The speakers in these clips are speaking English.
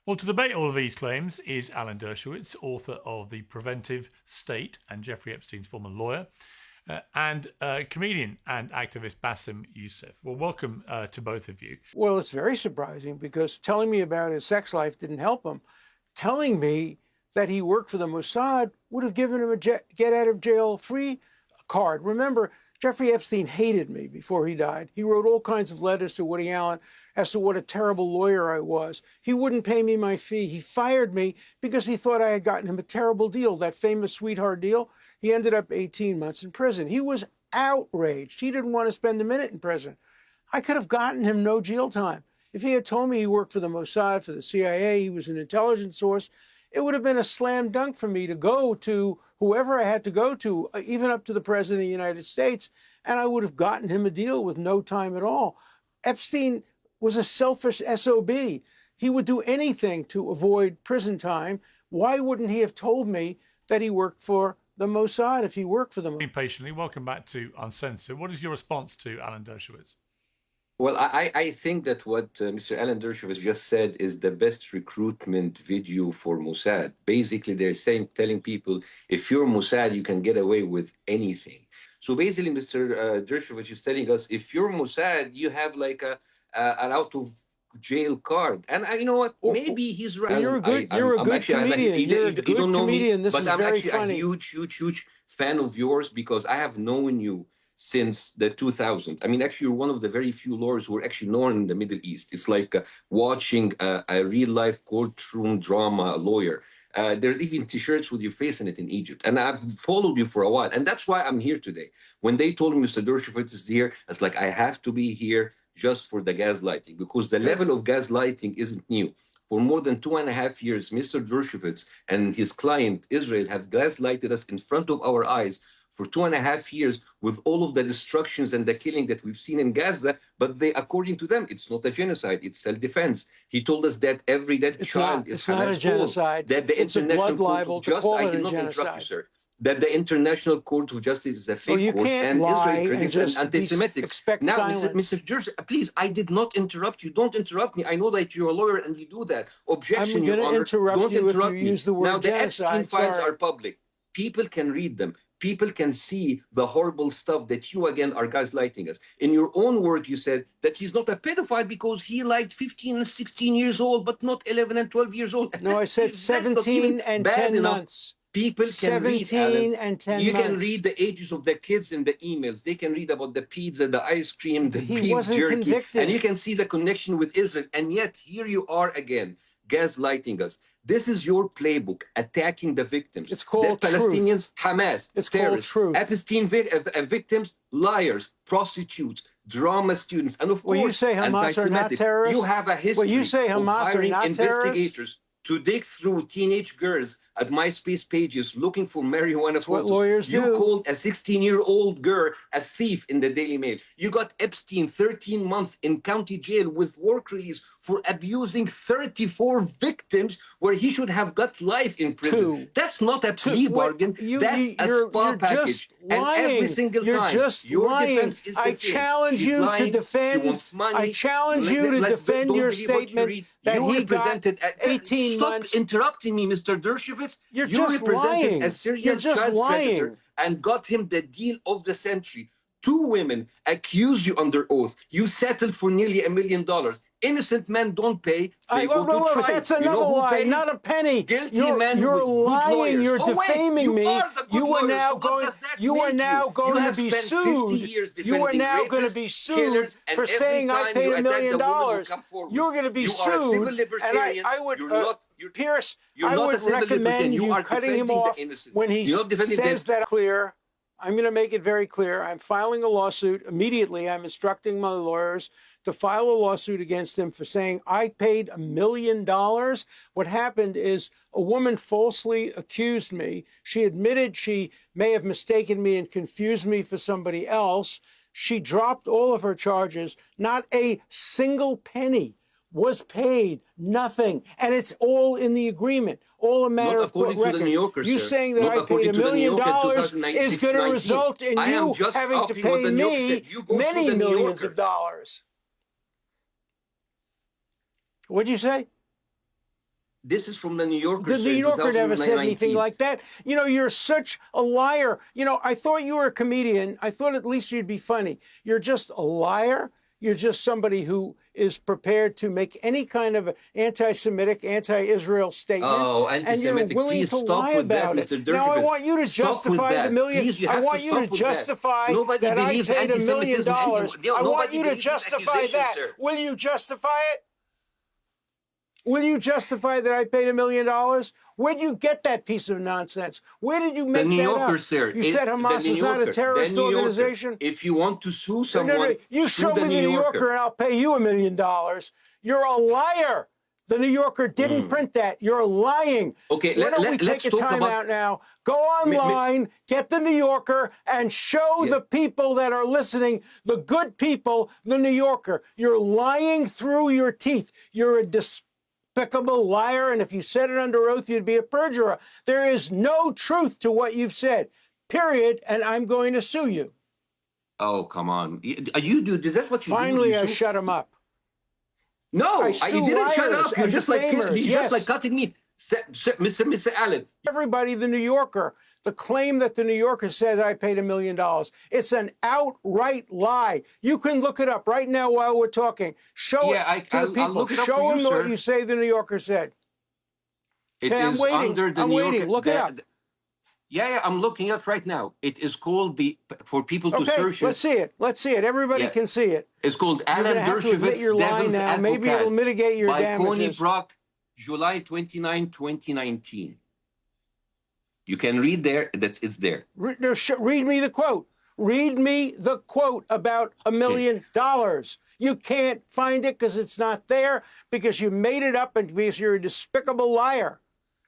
Well, to debate all of these claims is Alan Dershowitz, author of The Preventive State and Jeffrey Epstein's former lawyer, and comedian and activist Bاسم Yusuf. Well, welcome to both of you. Well, it's very surprising because telling me about his sex life didn't help him. Telling me that he worked for the Mossad would have given him a get-out-of-jail-free card. Remember, Jeffrey Epstein hated me before he died. He wrote all kinds of letters to Woody Allen as to what a terrible lawyer I was. He wouldn't pay me my fee. He fired me because he thought I had gotten him a terrible deal, that famous sweetheart deal. He ended up 18 months in prison. He was outraged. He didn't want to spend a minute in prison. I could have gotten him no jail time. If he had told me he worked for the Mossad, for the CIA, he was an intelligence source, it would have been a slam dunk for me to go to whoever I had to go to, even up to the President of the United States, and I would have gotten him a deal with no time at all. Epstein was a selfish SOB. He would do anything to avoid prison time. Why wouldn't he have told me that he worked for the Mossad if he worked for them? Patiently, welcome back to Uncensored. What is your response to Alan Dershowitz? Well, I think that what Mr. Alan Dershowitz just said is the best recruitment video for Mossad. Basically, they're telling people, if you're Mossad, you can get away with anything. So basically, Mr. Dershowitz is telling us, if you're Mossad, you have like an out-of-jail card. And you know what? Maybe he's right. You're a good comedian. You're a good comedian. This is very funny. But I'm actually a huge fan of yours because I have known you since the 2000s. I mean, actually, you're one of the very few lawyers who are actually known in the Middle East. It's like watching a real-life courtroom drama lawyer. There's even T-shirts with your face in it in Egypt. And I've followed you for a while. And that's why I'm here today. When they told me Mr. Dershowitz is here, it's like, I have to be here just for the gaslighting, because the level of gaslighting isn't new. For more than 2.5 years, Mr. Dershowitz and his client, Israel, have gaslighted us in front of our eyes for 2.5 years with all of the destructions and the killing that we've seen in Gaza, but they, according to them, it's not a genocide, it's self-defense. He told us that every dead child is not a genocide. That the it's a blood libel to call it a genocide. That the International Court of Justice is a fake court, and Israel critics and anti-Semitic. Now, Mr. Dershowitz, please, I did not interrupt you. Don't interrupt me. I know that you're a lawyer and you do that. Objection, Your Honor. I'm going to interrupt you if you use the word genocide. Now, the Epstein files are public. People can read them. People can see the horrible stuff that you, again, are gaslighting us. In your own word, you said that he's not a pedophile because he liked 15 and 16 years old, but not 11 and 12 years old. No, I said 17 and 10 months. People can 17 read, and 10 you months. can read the ages of the kids in the emails. They can read about the pizza, the ice cream, the he beef wasn't jerky. Convicted. And you can see the connection with Israel. And yet, here you are again, gaslighting us. This is your playbook, attacking the victims. It's called the Palestinians, Hamas, it's terrorists, called truth. Epstein victims, liars, prostitutes, drama students, and of course, you say Hamas are not terrorists? You have a history you say Hamas of hiring are not investigators terrorists? To dig through teenage girls at MySpace pages looking for marijuana That's photos. What lawyers you do. Called a 16-year-old girl a thief in the Daily Mail. You got Epstein 13 months in county jail with work release for abusing 34 victims where he should have got life in prison. That's not a plea bargain. That's a spa package. And every single time, your defense is the I same. challenge He's you lying. to defend. He wants money. I challenge you to defend your statement that he got 18 months. Stop interrupting me, Mr. Dershowitz. You're just represented lying. a serial You're just child lying. predator and got him the deal of the century. 2 women accused you under oath. You settled for nearly $1 million. Innocent men don't pay. They go to trial. That's another lie. Not a penny. Guilty men you're with lying. good lawyers. You're defaming me. You are now going to be sued. You are now going to be sued for saying I paid $1 million. You're going to be sued. And I would, Piers, I would recommend you cutting him off when he says that clear. I'm going to make it very clear. I'm filing a lawsuit immediately. I'm instructing my lawyers to file a lawsuit against him for saying I paid $1 million. What happened is a woman falsely accused me. She admitted she may have mistaken me and confused me for somebody else. She dropped all of her charges. Not a single penny was paid, nothing. And it's all in the agreement, all a matter of court record. You saying that I paid $1 million is going to result in you having to pay me many millions of dollars. What'd you say? This is from the New Yorker. The New Yorker never said anything like that. You know, you're such a liar. You know, I thought you were a comedian. I thought at least you'd be funny. You're just a liar. You're just somebody who is prepared to make any kind of anti-Semitic, anti-Israel statement. Oh, anti-Semitic. And you're willing Please to stop lie with about that, it. Mr. Now, I Dershowitz. want you to justify the million. Please, you I have want to you to stop with justify Nobody that I believes paid $1 million. anti-Semitism. I want you to believes these justify accusations, that. sir. Will you justify it? Will you justify that I paid $1 million? Where'd you get that piece of nonsense? Where did you make The New that Yorker, up? sir. You said Hamas is not a terrorist organization? If you want to sue someone, No. You show me the New Yorker and I'll pay you $1 million. You're a liar. The New Yorker didn't print that. You're lying. Okay, why don't we take a time out now? Go online, get the New Yorker, and show the people that are listening, the good people, the New Yorker. You're lying through your teeth. You're a despicable liar, and if you said it under oath, you'd be a perjurer. There is no truth to what you've said, period, and I'm going to sue you. Oh, come on. You do. Is that what you do? Finally, I shut him up. No, you didn't shut up. You're just like cutting me. Mr. Allen. Everybody, the New Yorker, the claim that the New Yorker said I paid $1 million. It's an outright lie. You can look it up right now while we're talking. Show it to the people. Show them what you say the New Yorker said. Okay, I'm waiting. I'm waiting. Look it up. Yeah, I'm looking at right now. It is called for people to search. Let's see it. Let's see it. Everybody can see it. It's called Alan Dershowitz, Devil's Advocate. Maybe it'll mitigate your damages. By Coney Brock, July 29, 2019. You can read there. It's there. Read me the quote. Read me the quote about $1 million. You can't find it because it's not there, because you made it up and because you're a despicable liar.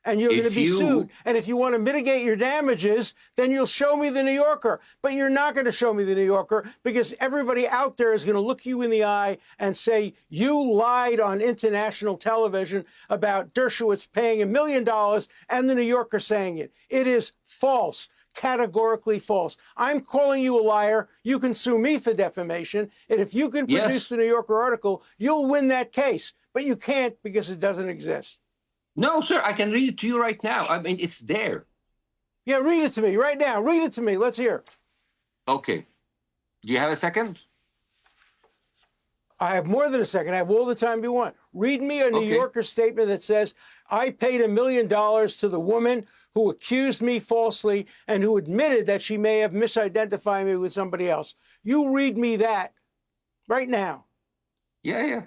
And you're going to be sued. And if you want to mitigate your damages, then you'll show me the New Yorker. But you're not going to show me the New Yorker, because everybody out there is going to look you in the eye and say, you lied on international television about Dershowitz paying $1 million and the New Yorker saying it. It is false. Categorically false. I'm calling you a liar. You can sue me for defamation. And if you can produce the New Yorker article, you'll win that case. But you can't, because it doesn't exist. No, sir, I can read it to you right now. I mean, it's there. Yeah, read it to me right now. Read it to me. Let's hear. Okay. Do you have a second? I have more than a second. I have all the time you want. Read me a New Yorker statement that says, I paid $1 million to the woman who accused me falsely and who admitted that she may have misidentified me with somebody else. You read me that right now. Yeah.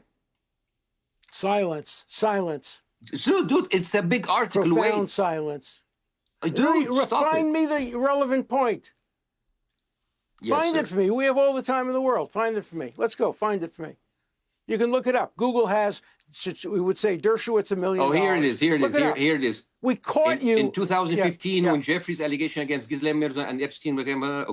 Silence. Silence. So, dude, it's a big article. Profound silence. Dude, find me the relevant point. Find it for me. We have all the time in the world. Find it for me. Let's go. Find it for me. You can look it up. Google has, we would say, Dershowitz $1 million. Oh, here it is. Here it is. We caught you. In 2015, when Jeffrey's allegation against Ghislaine Murdoch and Epstein became,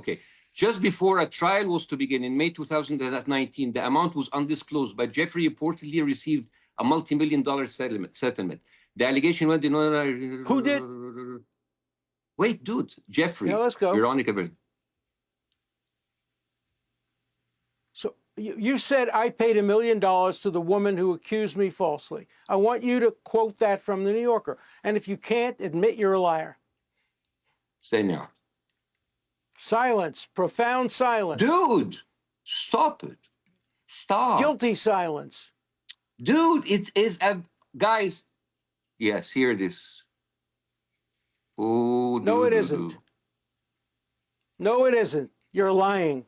just before a trial was to begin in May 2019, the amount was undisclosed, but Jeffrey reportedly received a multi-million-dollar settlement. The allegation went in... Who did? Wait, dude. Jeffrey. Yeah, let's go. Veronica. So you said I paid $1 million to the woman who accused me falsely. I want you to quote that from the New Yorker. And if you can't, admit you're a liar. Say now. Silence. Profound silence. Dude, stop it. Stop. Guilty silence. Dude, it is a... Guys, yes, here it is. Oh, no, it isn't. No, it isn't. You're lying.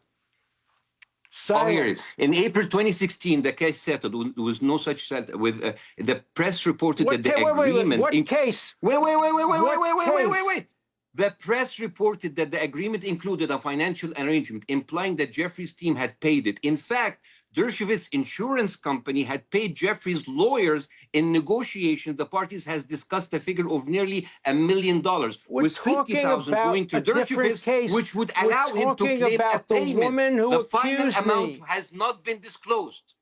Silence. Oh, here it is. In April 2016, the case settled. There was no such settlement. With the press reported that the agreement... What case? Wait. The press reported that the agreement included a financial arrangement implying that Jeffrey's team had paid it. In fact, Dershowitz's insurance company had paid Jeffrey's lawyers in negotiations. The parties has discussed a figure of nearly $1 million, with $50,000 going to Dershowitz, which would allow him to claim a payment. The final amount has not been disclosed.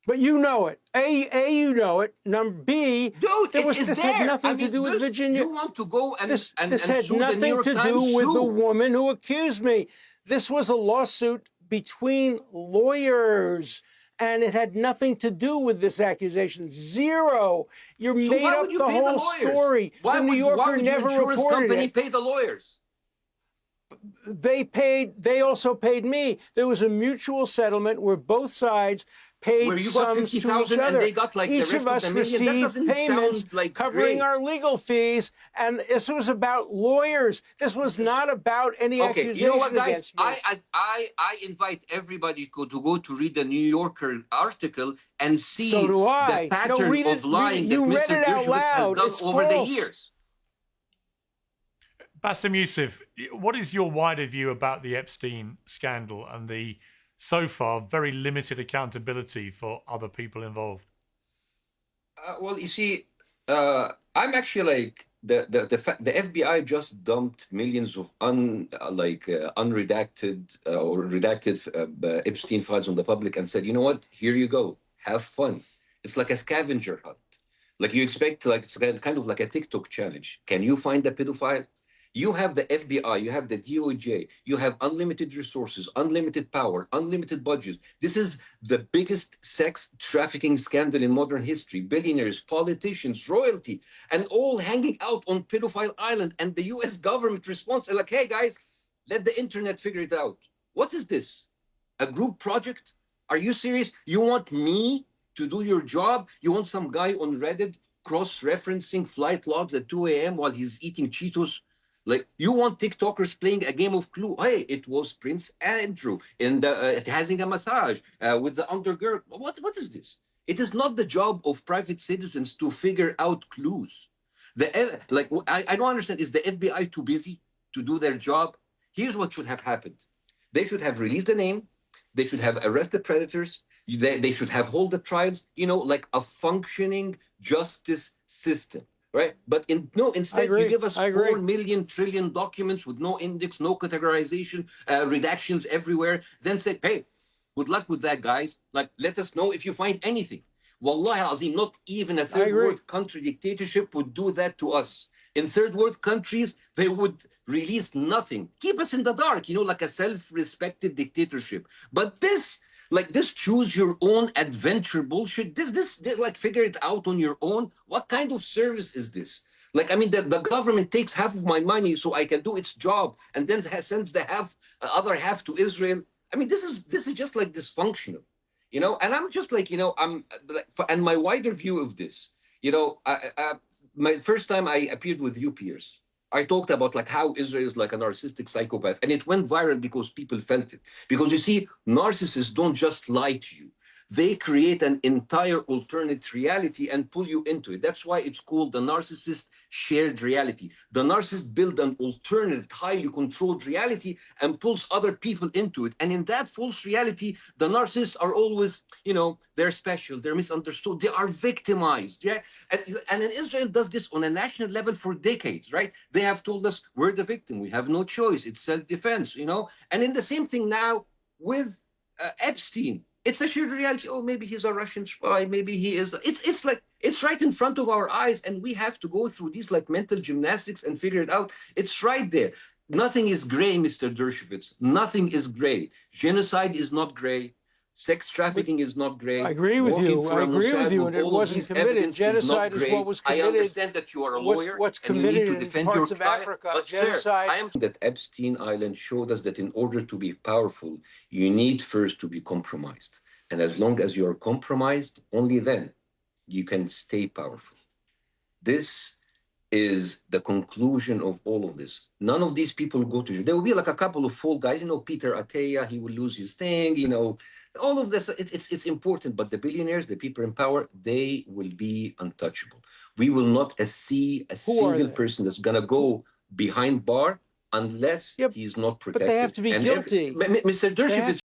But you know it. A, you know it. Number B, dude, this had nothing to do with Virginia. You want to go and this had nothing to do with the woman who accused me. This was a lawsuit between lawyers And it had nothing to do with this accusation. Zero. You made up the whole story. The New Yorker never reported it. Why would your insurance company pay the lawyers? They also paid me. There was a mutual settlement where both sides paid sums to each other. And they got like each of us received payments like covering our legal fees, and this was about lawyers. This was not about any accusation you know what, guys? against me. I invite everybody to go to read the New Yorker article and see the pattern of lying that Mr. Dershowitz has done over the years. Bاسم, Yusuf, what is your wider view about the Epstein scandal and the so far very limited accountability for other people involved? Well, you see, I'm actually like the FBI just dumped millions of unredacted or redacted Epstein files on the public and said, you know what? Here you go. Have fun. It's like a scavenger hunt. Like you expect, like it's kind of like a TikTok challenge. Can you find a pedophile? You have the FBI, you have the DOJ, you have unlimited resources, unlimited power, unlimited budgets. This is the biggest sex trafficking scandal in modern history. Billionaires, politicians, royalty, and all hanging out on Pedophile Island. And the US government responds like, hey guys, let the internet figure it out. What is this? A group project? Are you serious? You want me to do your job? You want some guy on Reddit cross-referencing flight logs at 2 a.m. while he's eating Cheetos? Like, you want TikTokers playing a game of Clue. Hey, it was Prince Andrew in the having a massage with the undergirl. What is this? It is not the job of private citizens to figure out clues. I don't understand. Is the FBI too busy to do their job? Here's what should have happened. They should have released the name. They should have arrested predators. They should have held the trials, like a functioning justice system. Right, but instead you give us 4 million trillion documents with no index, no categorization, redactions everywhere. Then say, hey, good luck with that, guys. Like, let us know if you find anything. Wallahi azim, not even a third world country dictatorship would do that to us. In third world countries, they would release nothing, keep us in the dark, like a self-respected dictatorship. But this choose your own adventure bullshit. This like figure it out on your own. What kind of service is this? Like, I mean, the government takes half of my money so I can do its job and then sends the other half to Israel. I mean, this is just like dysfunctional, and I'm just like, and my wider view of this, my first time I appeared with you, Piers, I talked about like how Israel is like a narcissistic psychopath, and it went viral because people felt it. Because you see, narcissists don't just lie to you. They create an entire alternate reality and pull you into it. That's why it's called the narcissist shared reality. The narcissist builds an alternate, highly controlled reality and pulls other people into it. And in that false reality, the narcissists are always, they're special, they're misunderstood, they are victimized. Yeah, and Israel does this on a national level for decades, right? They have told us we're the victim, we have no choice, it's self-defense, And in the same thing now with Epstein. It's a shared reality. Oh, maybe he's a Russian spy. Maybe he is. It's like, it's right in front of our eyes. And we have to go through these like mental gymnastics and figure it out. It's right there. Nothing is gray, Mr. Dershowitz. Nothing is gray. Genocide is not gray. Sex trafficking is not gray. I agree with you. I agree with you. And it wasn't committed. Genocide is what was committed. I understand that you are a lawyer. What's committed in parts of Africa. But genocide. Sir, I am that Epstein Island showed us that in order to be powerful, you need first to be compromised. And as long as you are compromised, only then you can stay powerful. This is the conclusion of all of this. None of these people go to jail. There will be like a couple of fall guys, Peter Attia, he will lose his thing, all of this, it's important, but the billionaires, the people in power, they will be untouchable. We will not see a single person that's going to go behind bar unless he's not protected. But they have to be guilty. Mr. Dershowitz,